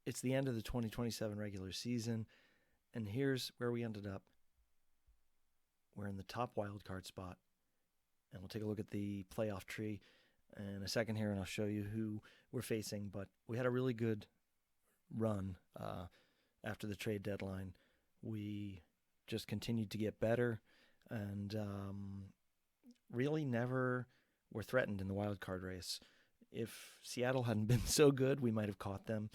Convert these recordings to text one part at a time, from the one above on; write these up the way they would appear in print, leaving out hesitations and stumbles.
It's the end of the 2027 regular season, and here's where we ended up. We're in the top wild card spot, and we'll take a look at the playoff tree in a second here, and I'll show you who we're facing. But we had a really good run after the trade deadline. We just continued to get better, and really never were threatened in the wild card race. If Seattle hadn't been so good, we might have caught them.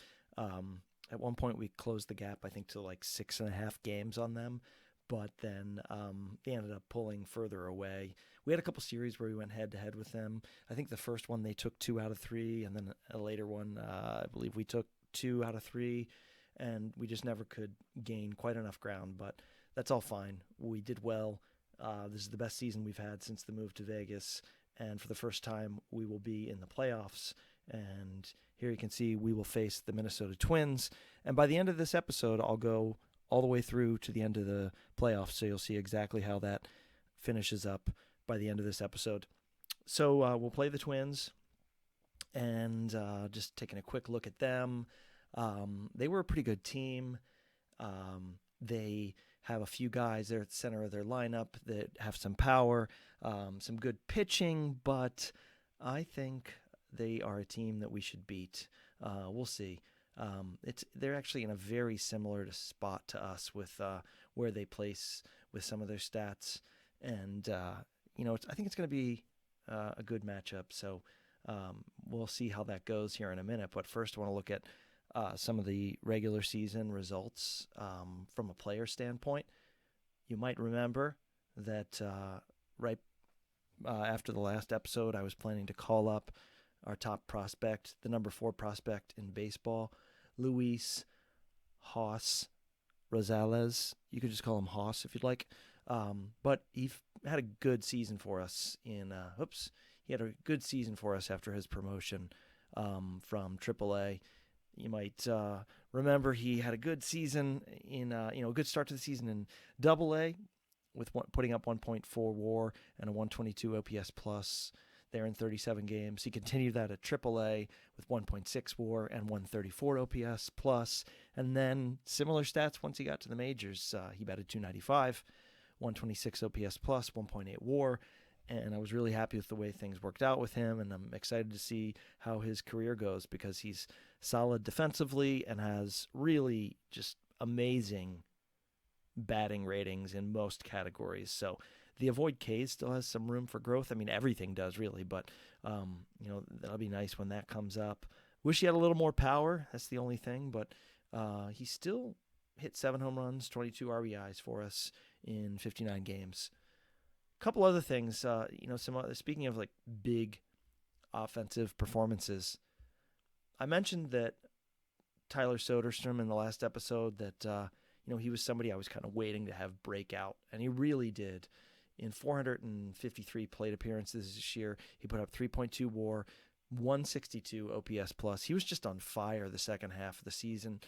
At one point, we closed the gap, I think, to like 6.5 games on them. But then they ended up pulling further away. We had a couple series where we went head-to-head with them. I think the first one they took 2 out of 3, and then a later one, I believe we took 2 out of 3, and we just never could gain quite enough ground. But that's all fine. We did well. This is the best season we've had since the move to Vegas, and for the first time, we will be in the playoffs. And here you can see we will face the Minnesota Twins. And by the end of this episode, I'll go all the way through to the end of the playoffs, so you'll see exactly how that finishes up by the end of this episode. So we'll play the Twins, and just taking a quick look at them. They were a pretty good team. They have a few guys there at the center of their lineup that have some power, some good pitching, but I think they are a team that we should beat. We'll see. They're actually in a very similar spot to us with where they place with some of their stats, and I think it's going to be a good matchup. So we'll see how that goes here in a minute. But first, I want to look at some of the regular season results from a player standpoint. You might remember that right after the last episode, I was planning to call up our top prospect, the number 4 prospect in baseball, Luis Haas Rosales. You could just call him Haas if you'd like. But he had a good season for us he had a good season for us after his promotion from AAA. You might remember he had a good season a good start to the season in AA with putting up 1.4 WAR and a 122 OPS plus there in 37 games. He continued that at AAA with 1.6 WAR and 134 OPS plus, and then similar stats once he got to the majors. He batted 295, 126 OPS plus, 1.8 WAR, and I was really happy with the way things worked out with him, and I'm excited to see how his career goes because he's solid defensively and has really just amazing batting ratings in most categories. So the avoid Ks still has some room for growth. I mean, everything does really, but that'll be nice when that comes up. Wish he had a little more power. That's the only thing, but he still hit 7 home runs, 22 RBIs for us in 59 games. A couple other things, speaking of like big offensive performances, I mentioned that Tyler Soderstrom in the last episode that he was somebody I was kind of waiting to have break out, and he really did. In 453 plate appearances this year, he put up 3.2 WAR, 162 OPS plus. He was just on fire the second half of the season.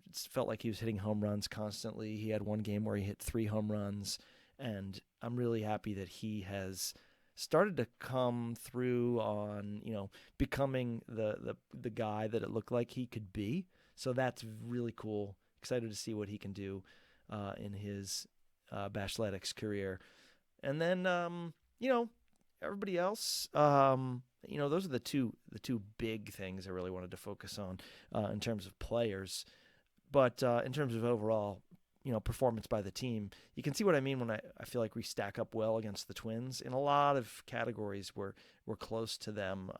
It felt like he was hitting home runs constantly. He had one game where he hit 3 home runs, and I'm really happy that he has started to come through on becoming the guy that it looked like he could be. So that's really cool. Excited to see what he can do in his Bashletics career. And then, everybody else, those are the two big things I really wanted to focus on in terms of players. But in terms of overall, performance by the team, you can see what I mean when I feel like we stack up well against the Twins. In a lot of categories, we're close to them.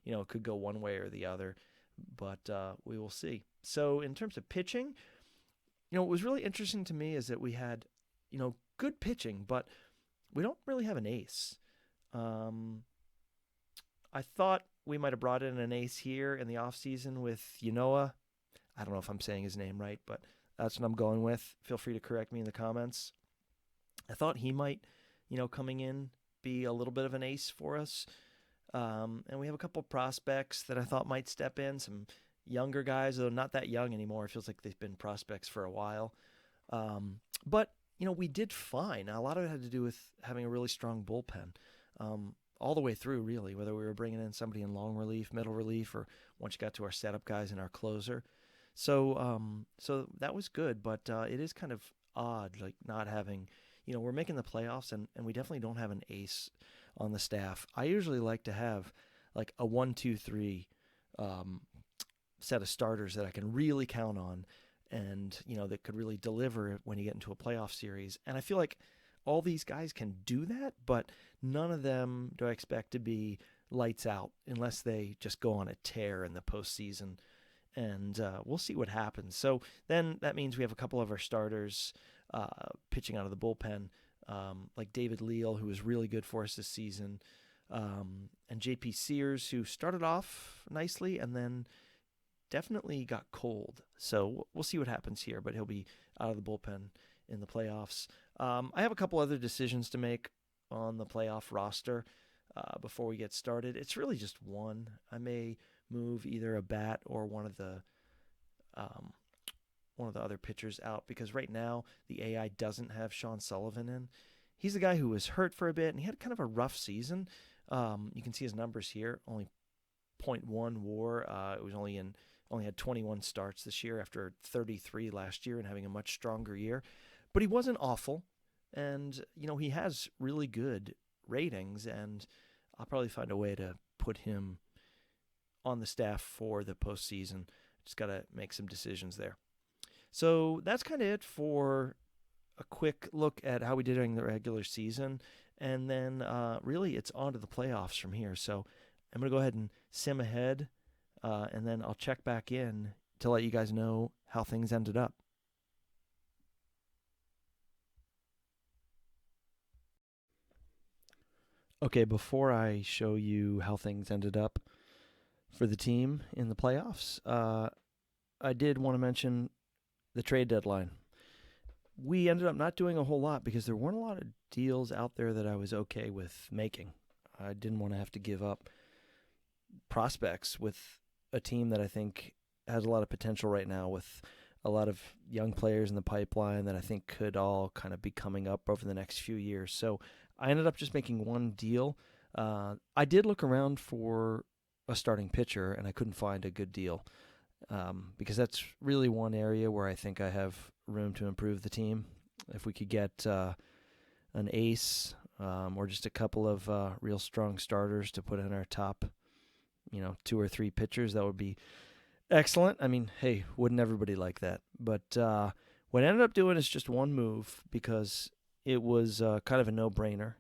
It could go one way or the other, but we will see. So in terms of pitching, what was really interesting to me is that we had, good pitching, but we don't really have an ace. I thought we might have brought in an ace here in the offseason with Yanoa. I don't know if I'm saying his name right, but that's what I'm going with. Feel free to correct me in the comments. I thought he might, coming in, be a little bit of an ace for us. And we have a couple prospects that I thought might step in, some younger guys, though not that young anymore. It feels like they've been prospects for a while. But we did fine. A lot of it had to do with having a really strong bullpen all the way through, really, whether we were bringing in somebody in long relief, middle relief, or once you got to our setup guys and our closer. So that was good, but it is kind of odd, like not having, we're making the playoffs, and we definitely don't have an ace on the staff. I usually like to have like a 1, 2, 3 um, set of starters that I can really count on, and that could really deliver when you get into a playoff series. And I feel like all these guys can do that, but none of them do I expect to be lights out unless they just go on a tear in the postseason. And we'll see what happens. So then that means we have a couple of our starters pitching out of the bullpen, like David Leal, who was really good for us this season, and JP Sears, who started off nicely and then definitely got cold. So we'll see what happens here, but he'll be out of the bullpen in the playoffs. I have a couple other decisions to make on the playoff roster before we get started. It's really just one. I may move either a bat or one of the other pitchers out, because right now the AI doesn't have Sean Sullivan in. He's the guy who was hurt for a bit, and he had kind of a rough season. You can see his numbers here: only .1 WAR. It was only had 21 starts this year after 33 last year and having a much stronger year. But he wasn't awful, and he has really good ratings, and I'll probably find a way to put him on the staff for the postseason. Just got to make some decisions there. So that's kind of it for a quick look at how we did during the regular season. And then really it's on to the playoffs from here. So I'm going to go ahead and sim ahead, and then I'll check back in to let you guys know how things ended up. Okay, before I show you how things ended up for the team in the playoffs, I did want to mention the trade deadline. We ended up not doing a whole lot because there weren't a lot of deals out there that I was okay with making. I didn't want to have to give up prospects with a team that I think has a lot of potential right now, with a lot of young players in the pipeline that I think could all kind of be coming up over the next few years. So I ended up just making one deal. I did look around for a starting pitcher, and I couldn't find a good deal, because that's really one area where I think I have room to improve the team. If we could get an ace, or just a couple of real strong starters to put in our top, 2 or 3 pitchers, that would be excellent. I mean, hey, wouldn't everybody like that? But what I ended up doing is just one move, because it was kind of a no-brainer.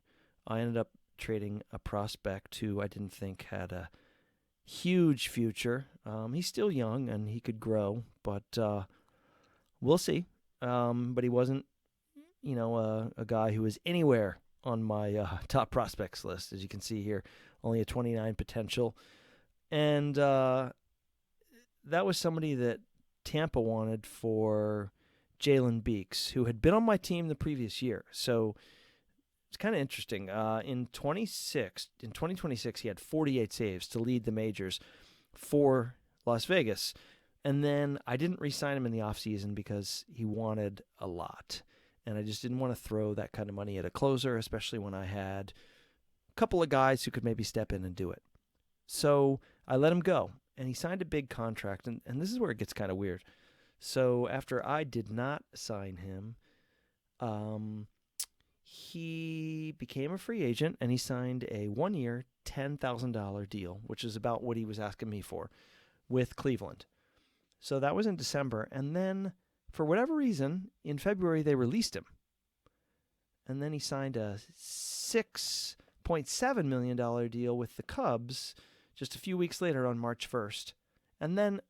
I ended up trading a prospect who I didn't think had a huge future. He's still young and he could grow, but we'll see. But he wasn't, a guy who was anywhere on my top prospects list, as you can see here. Only a 29 potential. And that was somebody that Tampa wanted for Jalen Beeks, who had been on my team the previous year. So it's kind of interesting. In 2026, he had 48 saves to lead the majors for Las Vegas. And then I didn't re-sign him in the offseason because he wanted a lot. And I just didn't want to throw that kind of money at a closer, especially when I had a couple of guys who could maybe step in and do it. So I let him go, and he signed a big contract. And this is where it gets kind of weird. So after I did not sign him, he became a free agent, and he signed a 1-year, $10,000 deal, which is about what he was asking me for, with Cleveland. So that was in December. And then, for whatever reason, in February, they released him. And then he signed a $6.7 million deal with the Cubs just a few weeks later on March 1st. And then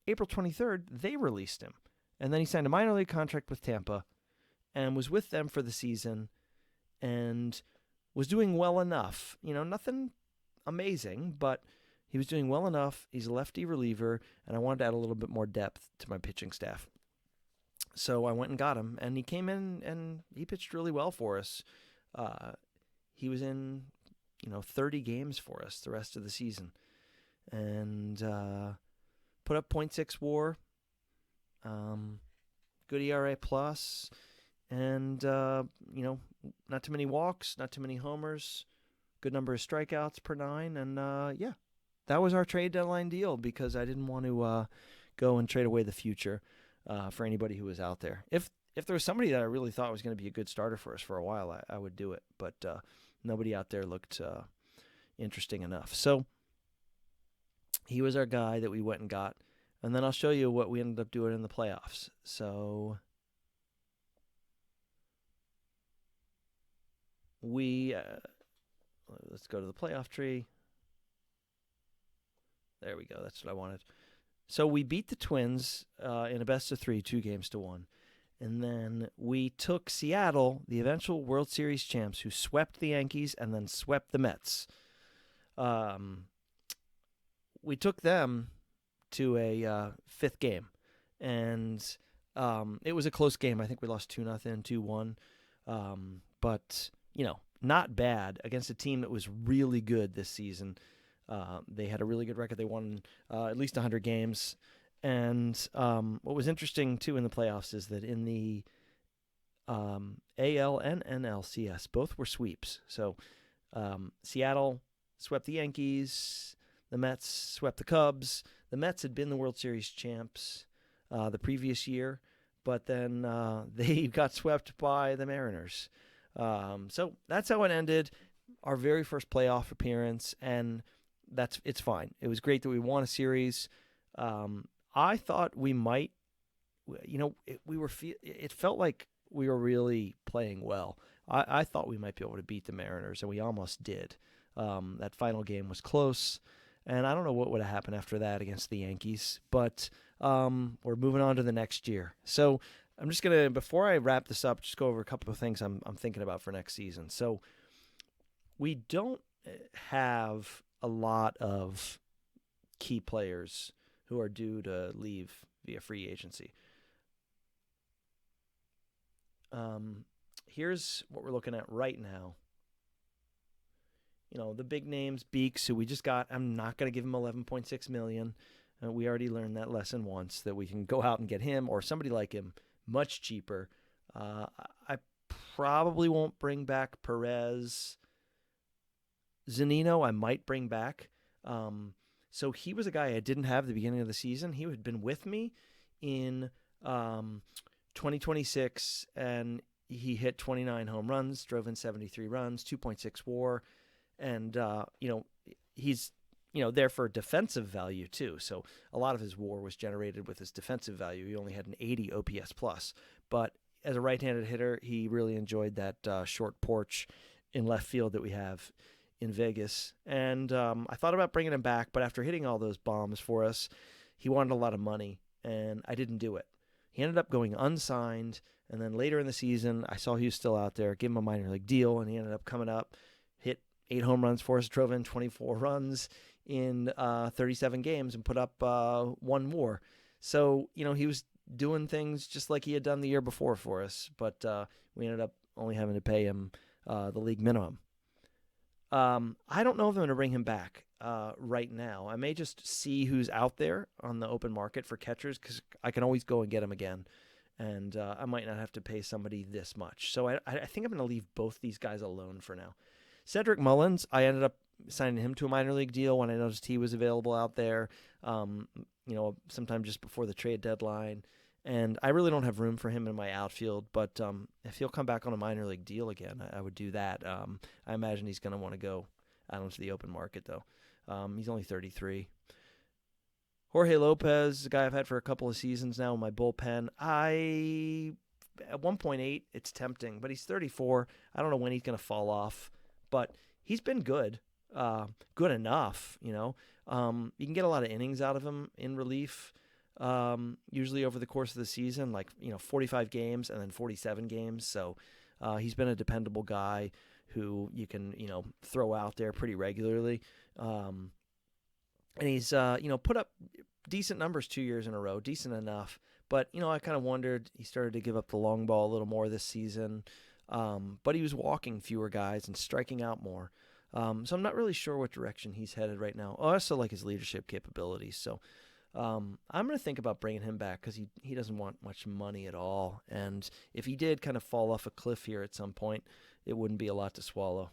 April 23rd, they released him. And then he signed a minor league contract with Tampa and was with them for the season and was doing well enough. Nothing amazing, but he was doing well enough. He's a lefty reliever, and I wanted to add a little bit more depth to my pitching staff. So I went and got him, and he came in and he pitched really well for us. He was in, 30 games for us the rest of the season, and put up .6 WAR, good ERA plus, and not too many walks, not too many homers, good number of strikeouts per 9, and that was our trade deadline deal, because I didn't want to go and trade away the future for anybody who was out there. If there was somebody that I really thought was going to be a good starter for us for a while, I would do it. But nobody out there looked interesting enough. So he was our guy that we went and got. And then I'll show you what we ended up doing in the playoffs. So let's go to the playoff tree. There we go. That's what I wanted. So we beat the Twins in a best-of-3, 2-1. And then we took Seattle, the eventual World Series champs, who swept the Yankees and then swept the Mets. We took them to a fifth game. And it was a close game. I think we lost 2-0, 2-1. But, not bad against a team that was really good this season. They had a really good record. They won at least 100 games. And what was interesting, too, in the playoffs is that in the AL and NLCS, both were sweeps. So Seattle swept the Yankees. The Mets swept the Cubs. The Mets had been the World Series champs the previous year, but then they got swept by the Mariners. So that's how it ended, our very first playoff appearance, and it's fine. It was great that we won a series. I thought we might, it felt like we were really playing well. I thought we might be able to beat the Mariners, and we almost did. That final game was close, and I don't know what would have happened after that against the Yankees, but we're moving on to the next year. So I'm just going to, before I wrap this up, just go over a couple of things I'm thinking about for next season. So we don't have a lot of key players who are due to leave via free agency. Here's what we're looking at right now. The big names, Beeks, who we just got. I'm not going to give him $11.6 million. We already learned that lesson once, that we can go out and get him or somebody like him much cheaper. I probably won't bring back Perez. Zunino I might bring back. So he was a guy I didn't have at the beginning of the season. He had been with me in 2026, and he hit 29 home runs, drove in 73 runs, 2.6 WAR, and he's there for defensive value too. So a lot of his WAR was generated with his defensive value. He only had an 80 OPS plus, but as a right-handed hitter, he really enjoyed that short porch in left field that we have in Vegas. And I thought about bringing him back, but after hitting all those bombs for us, he wanted a lot of money, and I didn't do it. He ended up going unsigned, and then later in the season, I saw he was still out there, gave him a minor league deal, and he ended up coming up, hit 8 home runs for us, drove in 24 runs in 37 games, and put up 1 WAR. So, he was doing things just like he had done the year before for us, but we ended up only having to pay him the league minimum. I don't know if I'm going to bring him back right now. I may just see who's out there on the open market for catchers, because I can always go and get him again, and I might not have to pay somebody this much. So I think I'm going to leave both these guys alone for now. Cedric Mullins, I ended up signing him to a minor league deal when I noticed he was available out there, sometime just before the trade deadline. And I really don't have room for him in my outfield, but if he'll come back on a minor league deal again, I would do that. I imagine he's going to want to go out onto the open market, though. He's only 33. Jorge Lopez, a guy I've had for a couple of seasons now in my bullpen. At 1.8, it's tempting, but he's 34. I don't know when he's going to fall off, but he's been good. Good enough, You can get a lot of innings out of him in relief. Usually over the course of the season, 45 games and then 47 games. So he's been a dependable guy who you can, throw out there pretty regularly. And he's, put up decent numbers 2 years in a row, decent enough. But, I kind of wondered, he started to give up the long ball a little more this season. But he was walking fewer guys and striking out more. So I'm not really sure what direction he's headed right now. I also like his leadership capabilities. So I'm going to think about bringing him back, because he doesn't want much money at all. And if he did kind of fall off a cliff here at some point, it wouldn't be a lot to swallow.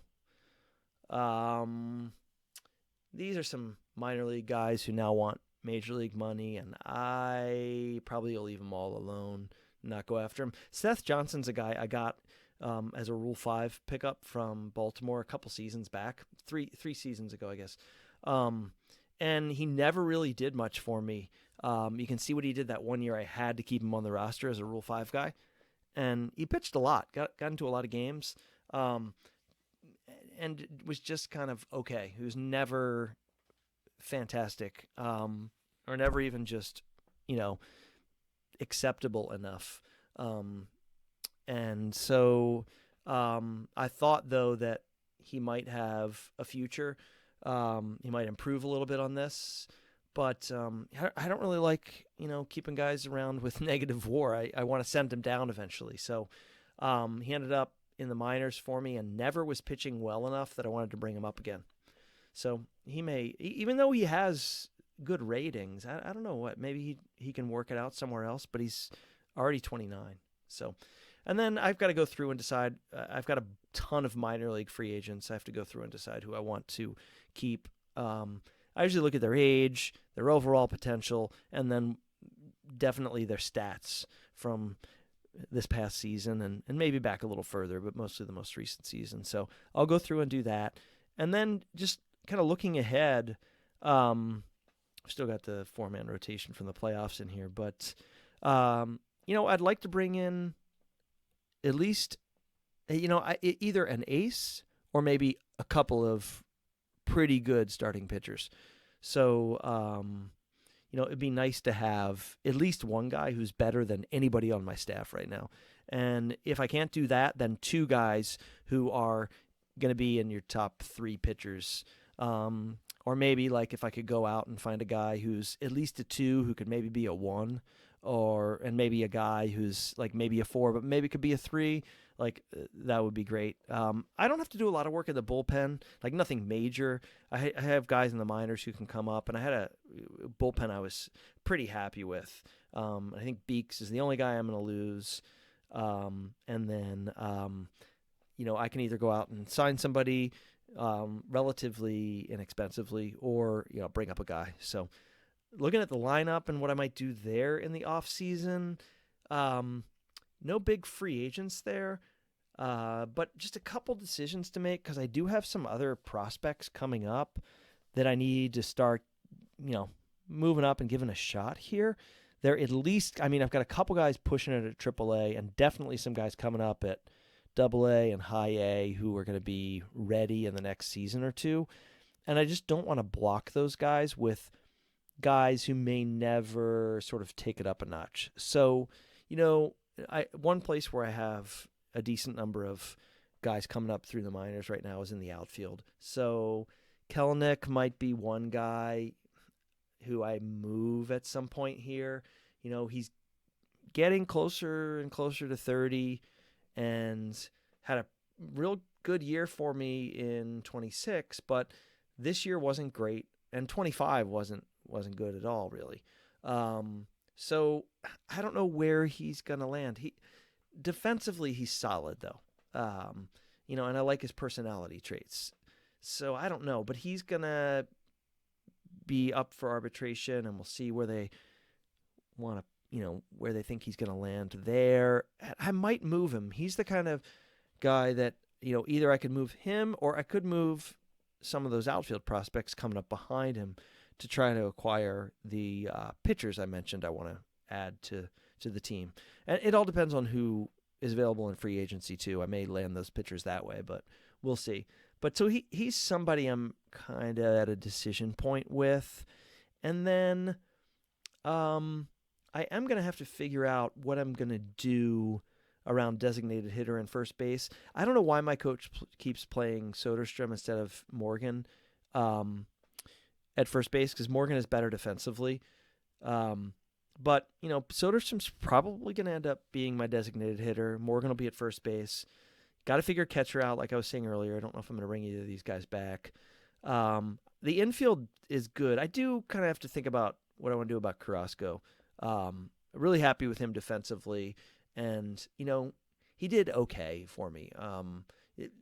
These are some minor league guys who now want major league money, and I probably will leave them all alone, not go after him. Seth Johnson's a guy I got as a Rule 5 pickup from Baltimore a couple seasons back, three seasons ago, I guess. And he never really did much for me. You can see what he did that one year I had to keep him on the roster as a Rule 5 guy. And he pitched a lot, got into a lot of games, and was just kind of okay. He was never fantastic, or never even just, acceptable enough. And so I thought, though, that he might have a future. He might improve a little bit on this. But I don't really like, keeping guys around with negative WAR. I want to send him down eventually. So he ended up in the minors for me and never was pitching well enough that I wanted to bring him up again. So he may, even though he has good ratings, I don't know what, maybe he can work it out somewhere else, but he's already 29. So, and then I've got to go through and decide. I've got a ton of minor league free agents. I have to go through and decide who I want to keep. I usually look at their age, their overall potential, and then definitely their stats from this past season and maybe back a little further, but mostly the most recent season. So I'll go through and do that. And then just kind of looking ahead, I've still got the 4-man rotation from the playoffs in here, but, I'd like to bring in at least, either an ace or maybe a couple of pretty good starting pitchers. So, it'd be nice to have at least one guy who's better than anybody on my staff right now. And if I can't do that, then 2 guys who are going to be in your top 3 pitchers. Or maybe like if I could go out and find a guy who's at least a 2 who could maybe be a 1, and maybe a guy who's like maybe a 4, but maybe could be a 3. Like, that would be great. I don't have to do a lot of work in the bullpen, like nothing major. I have guys in the minors who can come up, and I had a bullpen I was pretty happy with. I think Beeks is the only guy I'm going to lose. And then, I can either go out and sign somebody relatively inexpensively or, bring up a guy. So looking at the lineup and what I might do there in the off season, no big free agents there, but just a couple decisions to make because I do have some other prospects coming up that I need to start, moving up and giving a shot here. They're at least, I've got a couple guys pushing it at AAA and definitely some guys coming up at AA and High A who are going to be ready in the next season or two. And I just don't want to block those guys with guys who may never sort of take it up a notch. So, one place where I have a decent number of guys coming up through the minors right now is in the outfield. So Kelenic might be one guy who I move at some point here. He's getting closer and closer to 30 and had a real good year for me in 26, but this year wasn't great, and 25 wasn't good at all, really. So I don't know where he's going to land. Defensively, he's solid, though. And I like his personality traits. So I don't know, but he's going to be up for arbitration, and we'll see where they want to, where they think he's going to land there. I might move him. He's the kind of guy that, either I could move him or I could move some of those outfield prospects coming up behind him to try to acquire the pitchers I mentioned I want to add to the team. And it all depends on who is available in free agency, too. I may land those pitchers that way, but we'll see. But so he's somebody I'm kind of at a decision point with. And then I am going to have to figure out what I'm going to do around designated hitter and first base. I don't know why my coach keeps playing Soderstrom instead of Morgan at first base, because Morgan is better defensively. But, Soderstrom's probably going to end up being my designated hitter. Morgan will be at first base. Got to figure catcher out, like I was saying earlier. I don't know if I'm going to bring either of these guys back. The infield is good. I do kind of have to think about what I want to do about Carrasco. Really happy with him defensively. And, he did okay for me.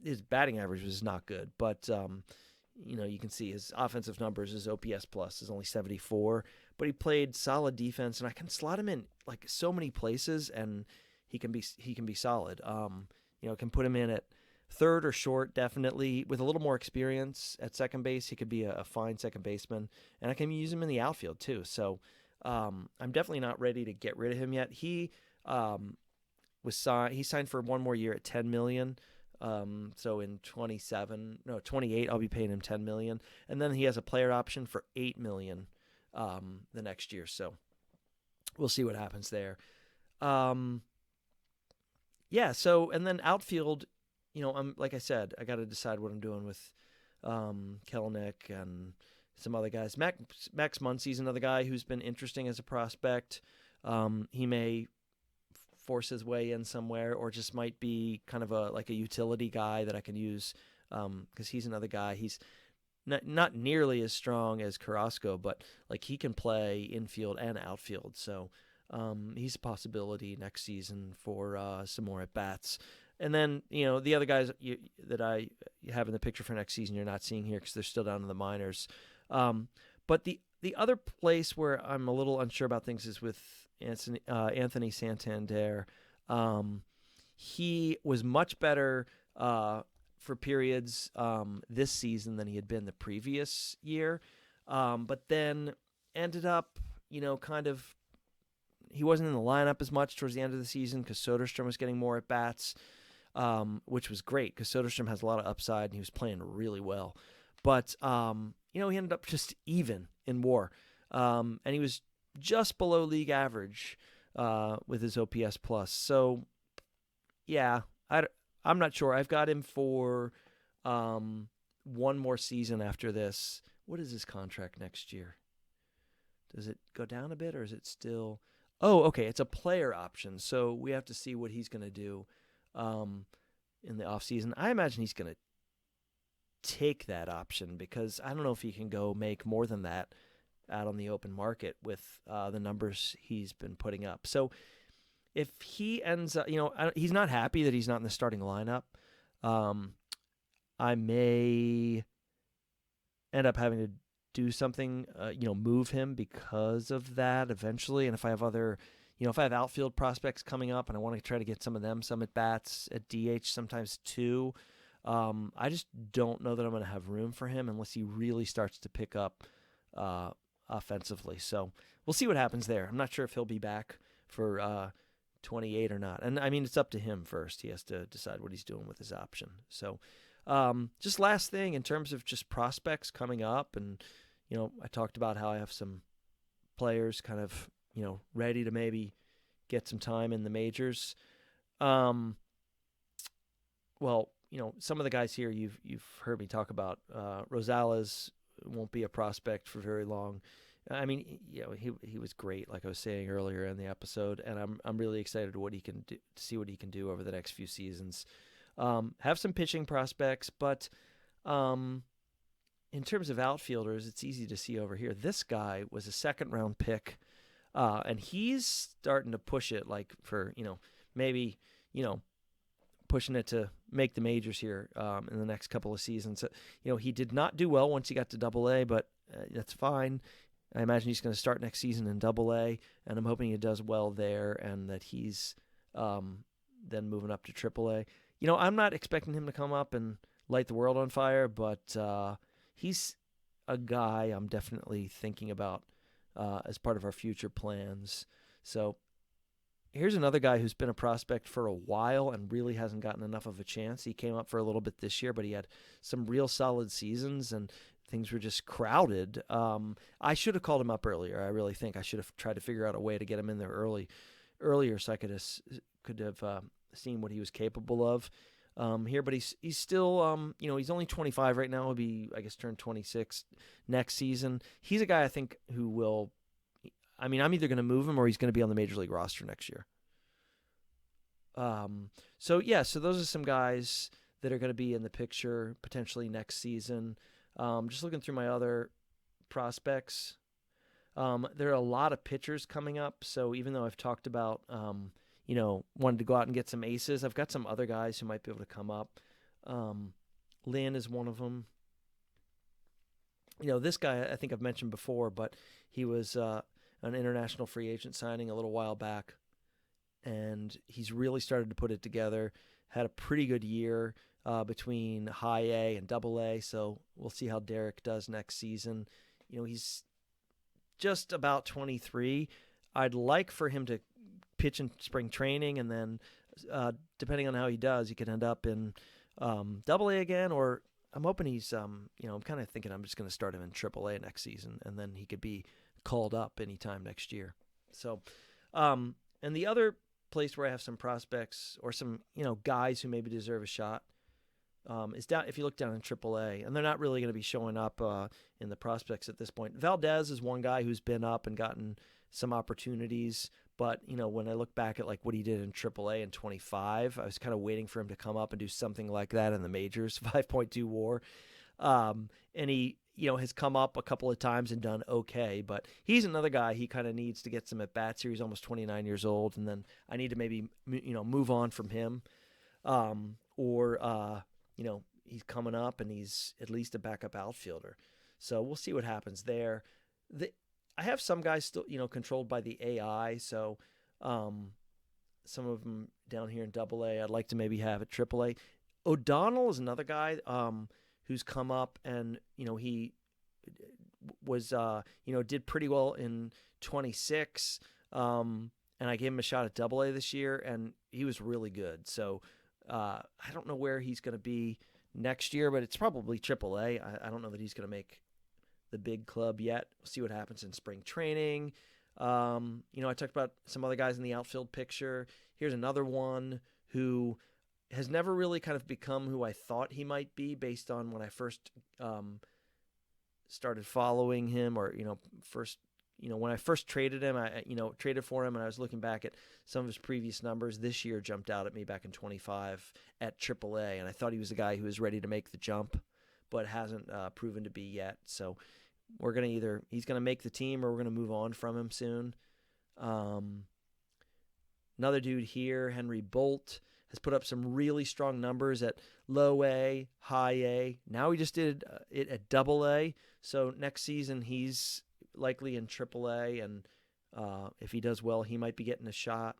His batting average was not good, but, you can see his offensive numbers, his OPS plus is only 74, but he played solid defense, and I can slot him in like so many places, and he can be solid. Can put him in at third or short, definitely. With a little more experience at second base, he could be a fine second baseman, and I can use him in the outfield too. So I'm definitely not ready to get rid of him yet. He He signed for one more year at $10 million. So in 28, I'll be paying him $10 million, and then he has a player option for $8 million the next year. So we'll see what happens there. So and then outfield, I'm like I said, I got to decide what I'm doing with Kelenic and some other guys. Max Muncy's another guy who's been interesting as a prospect. He may force his way in somewhere, or just might be kind of a utility guy that I can use, because he's another guy. He's not nearly as strong as Carrasco, but like he can play infield and outfield. So he's a possibility next season for some more at bats. And then the other guys that I have in the picture for next season you're not seeing here because they're still down in the minors. But the other place where I'm a little unsure about things is with Anthony Santander. He was much better for periods this season than he had been the previous year, but then ended up, he wasn't in the lineup as much towards the end of the season because Soderstrom was getting more at bats, which was great because Soderstrom has a lot of upside and he was playing really well. But he ended up just even in WAR, and he was just below league average with his OPS plus. So, yeah, I'm not sure. I've got him for one more season after this. What is his contract next year? Does it go down a bit, or is it still... Oh, okay, it's a player option, so we have to see what he's going to do in the offseason. I imagine he's going to take that option because I don't know if he can go make more than that out on the open market with the numbers he's been putting up. So if he ends up, he's not happy that he's not in the starting lineup. I may end up having to do something, move him because of that eventually. And if I have if I have outfield prospects coming up and I want to try to get some of them some at bats at DH sometimes too, I just don't know that I'm going to have room for him unless he really starts to pick up offensively. So we'll see what happens there. I'm not sure if he'll be back for 28 or not. And I mean, it's up to him first. He has to decide what he's doing with his option. So just last thing in terms of just prospects coming up, and I talked about how I have some players kind of ready to maybe get some time in the majors. Some of the guys here you've heard me talk about. Rosales won't be a prospect for very long. I mean, he was great, like I was saying earlier in the episode, and I'm really excited what he can do, to see what he can do over the next few seasons. Have some pitching prospects, but in terms of outfielders, it's easy to see over here. This guy was a second-round pick, and he's starting to push it, like for maybe pushing it to make the majors here in the next couple of seasons. He did not do well once he got to Double-A, but that's fine. I imagine he's going to start next season in Double-A, and I'm hoping he does well there and that he's then moving up to Triple-A. I'm not expecting him to come up and light the world on fire, but he's a guy I'm definitely thinking about as part of our future plans. So here's another guy who's been a prospect for a while and really hasn't gotten enough of a chance. He came up for a little bit this year, but he had some real solid seasons and things were just crowded. I should have called him up earlier. I really think I should have tried to figure out a way to get him in there earlier so I could have seen what he was capable of here. But he's still, he's only 25 right now. He'll be, I guess, turn 26 next season. He's a guy I think who will, I'm either going to move him or he's going to be on the Major League roster next year. So those are some guys that are going to be in the picture potentially next season. Just looking through my other prospects, there are a lot of pitchers coming up. So even though I've talked about, wanted to go out and get some aces, I've got some other guys who might be able to come up. Lynn is one of them. This guy I think I've mentioned before, but he was an international free agent signing a little while back, and he's really started to put it together. Had a pretty good year between high A and double A, so we'll see how Derek does next season. He's just about 23. I'd like for him to pitch in spring training, and then depending on how he does, he could end up in double A again, or I'm hoping he's, I'm kind of thinking I'm just going to start him in triple A next season, and then he could be called up anytime next year. So, and the other place where I have some prospects or some, guys who maybe deserve a shot is down. If you look down in AAA, and they're not really going to be showing up in the prospects at this point. Valdez is one guy who's been up and gotten some opportunities, but when I look back at like what he did in AAA in 25, I was kind of waiting for him to come up and do something like that in the majors, 5.2 WAR, and he has come up a couple of times and done okay, but he's another guy. He kind of needs to get some at bats here. He's almost 29 years old, and then I need to maybe move on from him, or he's coming up and he's at least a backup outfielder. So we'll see what happens there. I have some guys still, controlled by the AI. So some of them down here in Double A, I'd like to maybe have at Triple A. O'Donnell is another guy who's come up, and he was did pretty well in 26. And I gave him a shot at Double A this year, and he was really good. So I don't know where he's going to be next year, but it's probably Triple A. I don't know that he's going to make the big club yet. We'll see what happens in spring training. I talked about some other guys in the outfield picture. Here's another one who has never really kind of become who I thought he might be based on when I first started following him, or when I first traded him, I traded for him, and I was looking back at some of his previous numbers. This year jumped out at me back in 25 at AAA, and I thought he was a guy who was ready to make the jump, but hasn't proven to be yet. So we're going to he's going to make the team, or we're going to move on from him soon. Another dude here, Henry Bolt, has put up some really strong numbers at low A, high A. Now he just did it at double A. So next season he's likely in triple A, and if he does well, he might be getting a shot.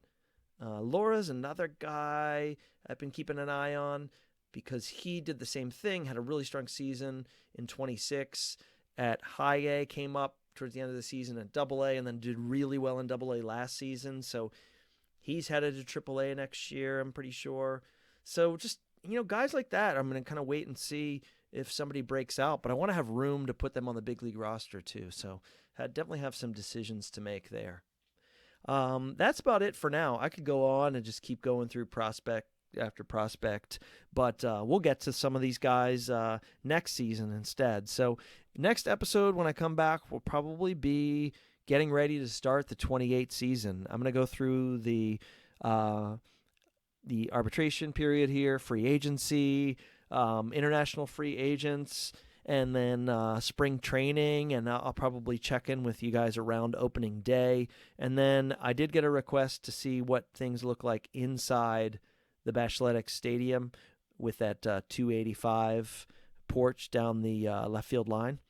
Laura's another guy I've been keeping an eye on because he did the same thing, had a really strong season in 26 at high A, came up towards the end of the season at double A, and then did really well in double A last season. So he's headed to triple A next year, I'm pretty sure. So just, guys like that, I'm going to kind of wait and see if somebody breaks out, but I want to have room to put them on the big league roster too. So I definitely have some decisions to make there. That's about it for now. I could go on and just keep going through prospect after prospect, but we'll get to some of these guys next season instead. So next episode, when I come back, will probably be getting ready to start the 28 season. I'm going to go through the arbitration period here, free agency, international free agents, and then spring training, and I'll probably check in with you guys around opening day. And then I did get a request to see what things look like inside the Bashletics Stadium with that 285 porch down the left field line.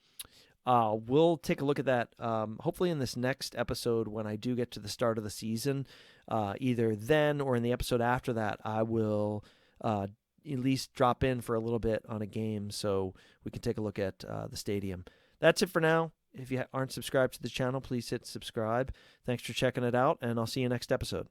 We'll take a look at that hopefully in this next episode when I do get to the start of the season. Either then or in the episode after that, I will at least drop in for a little bit on a game so we can take a look at the stadium. That's it for now. If you aren't subscribed to the channel, please hit subscribe. Thanks for checking it out, and I'll see you next episode.